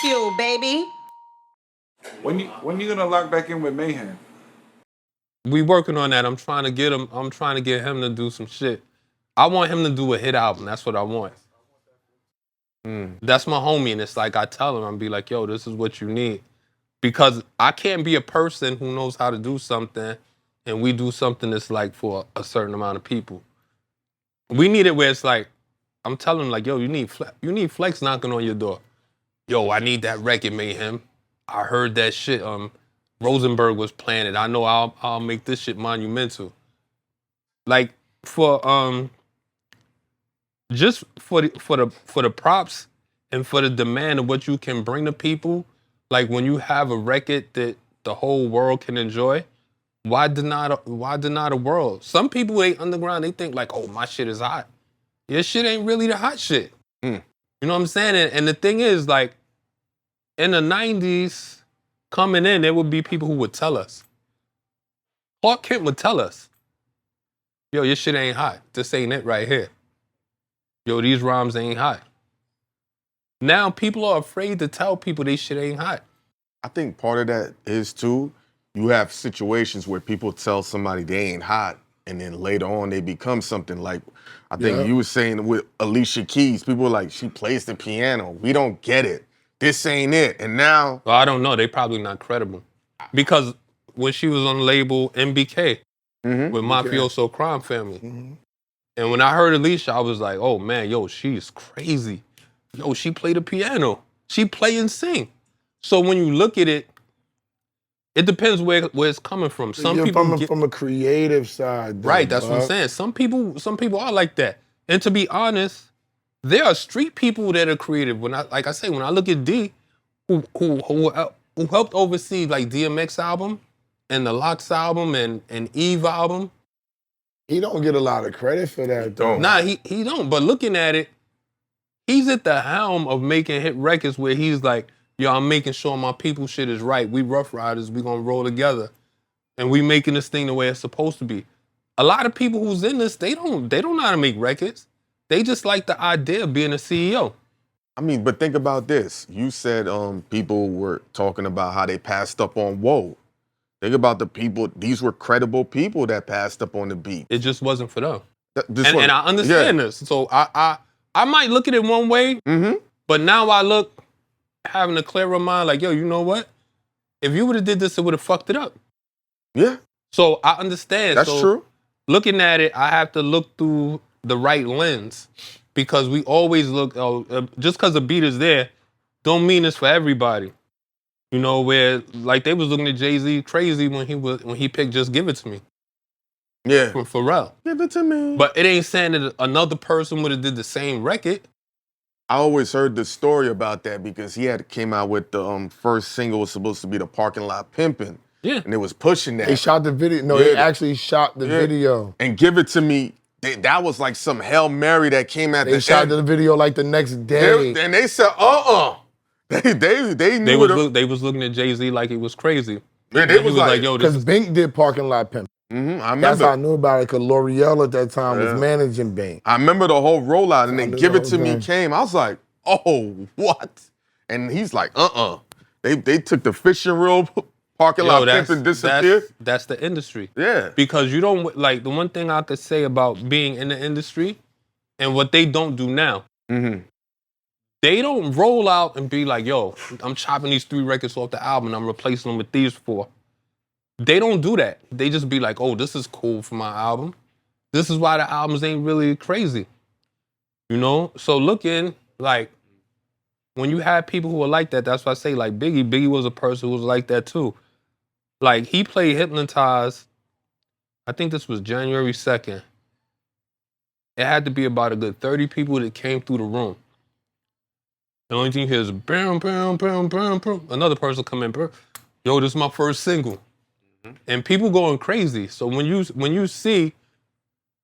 Bagfuel, baby. When you gonna lock back in with Mayhem? We working on that. I'm trying to get him. I'm trying to get him to do some shit. I want him to do a hit album. That's what I want. That's my homie, and it's like I tell him, I'm be like, yo, this is what you need, because I can't be a person who knows how to do something, and we do something that's like for a certain amount of people. We need it where it's like, I'm telling him like, yo, you need Flex knocking on your door. Yo, I need that record, Mayhem. I heard that shit. Rosenberg was playing it. I know I'll make this shit monumental. Like for just for the props and for the demand of what you can bring to people. Like when you have a record that the whole world can enjoy, why deny the world? Some people ain't underground. They think like, oh, my shit is hot. Your shit ain't really the hot shit. You know what I'm saying? And the thing is, like, in the 90s, coming in, there would be people who would tell us. Clark Kent would tell us, yo, your shit ain't hot. This ain't it right here. Yo, these rhymes ain't hot. Now people are afraid to tell people they shit ain't hot. I think part of that is too, you have situations where people tell somebody they ain't hot, and then later on they become something. Like, I think you were saying with Alicia Keys, people were like, she plays the piano. We don't get it. This ain't it. And now... Well, I don't know. They probably not credible. Because when she was on the label MBK with Mafioso Crime Family, and when I heard Alicia, I was like, oh man, yo, she's crazy. Yo, she play the piano. She play and sing. So when you look at it, it depends where it's coming from. Some You're people from a creative side. Though, right, that's what I'm saying. Some people are like that. And to be honest, there are street people that are creative. When I look at D, who helped oversee like DMX album and the Lox album and Eve album. He don't get a lot of credit for that, though. Nah, he don't. But looking at it, he's at the helm of making hit records where he's like, yo, I'm making sure my people shit is right. We Rough Riders, we gonna roll together. And we making this thing the way it's supposed to be. A lot of people who's in this, they don't know how to make records. They just like the idea of being a CEO. I mean, but think about this. You said people were talking about how they passed up on Whoa. Think about the people, these were credible people that passed up on the beat. It just wasn't for them. And I understand this. So I might look at it one way, but now I look having a clearer mind like, yo, you know what? If you would have did this, it would have fucked it up. Yeah. So I understand. That's true. Looking at it, I have to look through the right lens, because we always look, just because the beat is there, don't mean it's for everybody. You know, where like they was looking at Jay-Z crazy when he picked Just Give It To Me. Yeah. From Pharrell. Give it to me. But it ain't saying that another person would have did the same record. I always heard the story about that because he had came out with the first single was supposed to be the Parking Lot Pimpin'. Yeah. And it was pushing that. They shot the video. No, they actually shot the video. And Give It To Me, that was like some Hail Mary that came at the end. They shot the video like the next day. And they said, They knew they was looking at Jay-Z like he was crazy. Yeah, they was like, yo, because Bink did Parking Lot Pimp. I remember. That's how I knew about it, because L'Oreal at that time was managing Bink. I remember the whole rollout, and then Give It To Me came. I was like, oh, what? And he's like, They took the fishing reel, Parking Lot Pimp, and disappeared. That's the industry. Yeah. Because you don't, like, the one thing I could say about being in the industry and what they don't do now, they don't roll out and be like, yo, I'm chopping these 3 records off the album and I'm replacing them with these 4. They don't do that. They just be like, oh, this is cool for my album. This is why the albums ain't really crazy. You know? So looking, like, when you have people who are like that, that's why I say, like, Biggie was a person who was like that too. Like, he played Hypnotized, I think this was January 2nd. It had to be about a good 30 people that came through the room. The only thing you hear is, bam, bam, bam, bam, bam. Another person come in, yo, this is my first single. And people going crazy. So when you see,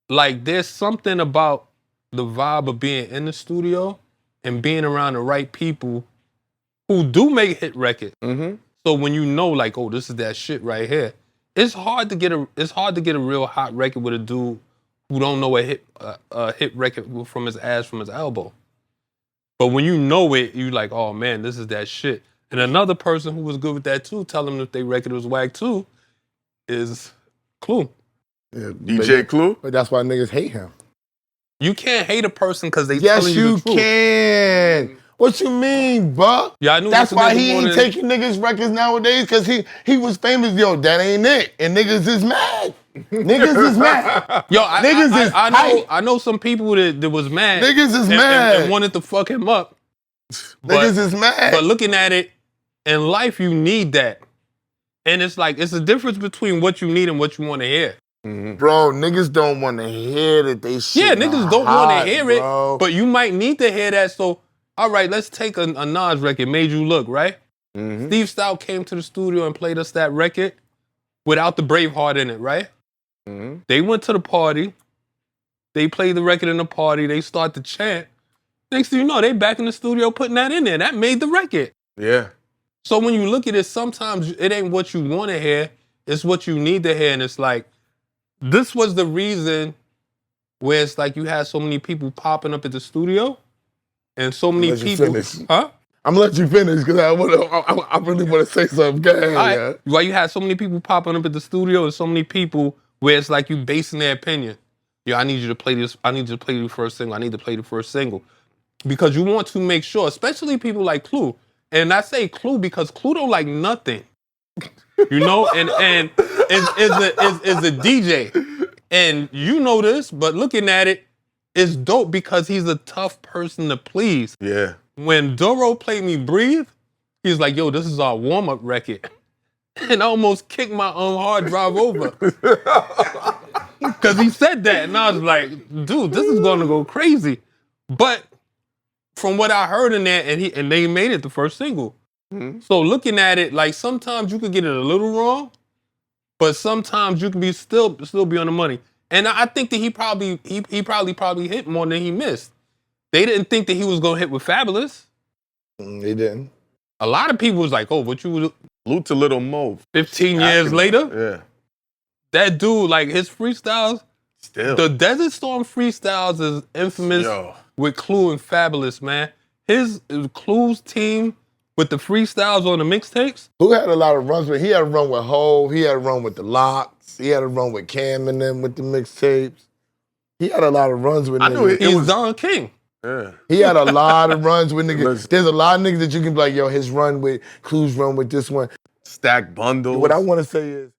like, there's something about the vibe of being in the studio and being around the right people who do make hit records. So when you know, like, oh, this is that shit right here, it's hard to get a real hot record with a dude who don't know a hit record from his ass from his elbow. But when you know it, you like, oh man, this is that shit. And another person who was good with that too, telling them if they record was whack too, is Clue. Yeah, DJ Clue? But that's why niggas hate him. You can't hate a person because they Yes, telling you the truth. can. What you mean, Buck? Yeah, I knew that's why he morning. ain't taking niggas records nowadays, because he was famous. Yo, that ain't it. And niggas is mad. Niggas is mad. Yo, I know some people that was mad. Niggas is mad. And wanted to fuck him up. Niggas is mad. But looking at it, in life, you need that. And it's like, it's a difference between what you need and what you want to hear. Mm-hmm. Bro, niggas don't want to hear that they shit. Yeah, niggas don't want to hear bro. it, but you might need to hear that. So, all right, let's take a Nas record, Made You Look, right? Mm-hmm. Steve Stout came to the studio and played us that record without the Braveheart in it, right? Mm-hmm. They went to the party. They played the record in the party. They start to chant. Next thing you know, they back in the studio putting that in there. That made the record. Yeah. So when you look at it, sometimes it ain't what you want to hear. It's what you need to hear. And it's like, this was the reason where it's like you had so many people popping up at the studio and so many people. Huh? I'm gonna let you finish because I really want to say something. Go ahead, right. Why you had so many people popping up at the studio and so many people where it's like you basing their opinion. Yo, I need you to play this. I need you to play the first single. I need to play the first single. Because you want to make sure, especially people like Clue. And I say Clue because Clue don't like nothing. You know, and is a DJ. And you know this, but looking at it, it's dope because he's a tough person to please. Yeah. When Doro played me Breathe, he's like, yo, this is our warm-up record. And I almost kicked my own hard drive over. Because he said that. And I was like, dude, this is going to go crazy. But from what I heard in there, and they made it the first single. Mm-hmm. So looking at it, like sometimes you could get it a little wrong, but sometimes you can be still be on the money. And I think that he probably hit more than he missed. They didn't think that he was gonna hit with Fabulous. They didn't. A lot of people was like, "Oh, what you?" Salute to Little Mo. 15 years later, yeah, that dude, like his freestyles. Still, the Desert Storm freestyles is infamous with Clue and Fabulous, man. His Clue's team with the freestyles on the mixtapes. Who had a lot of runs with? He had a run with Hov. He had a run with the Locks. He had a run with Cam and them with the mixtapes. He had a lot of runs with. I knew it was Don King. Yeah. He had a lot of runs with niggas. There's a lot of niggas that you can be like, yo, his run with Clue's run with this one. Stack bundles. What I want to say is,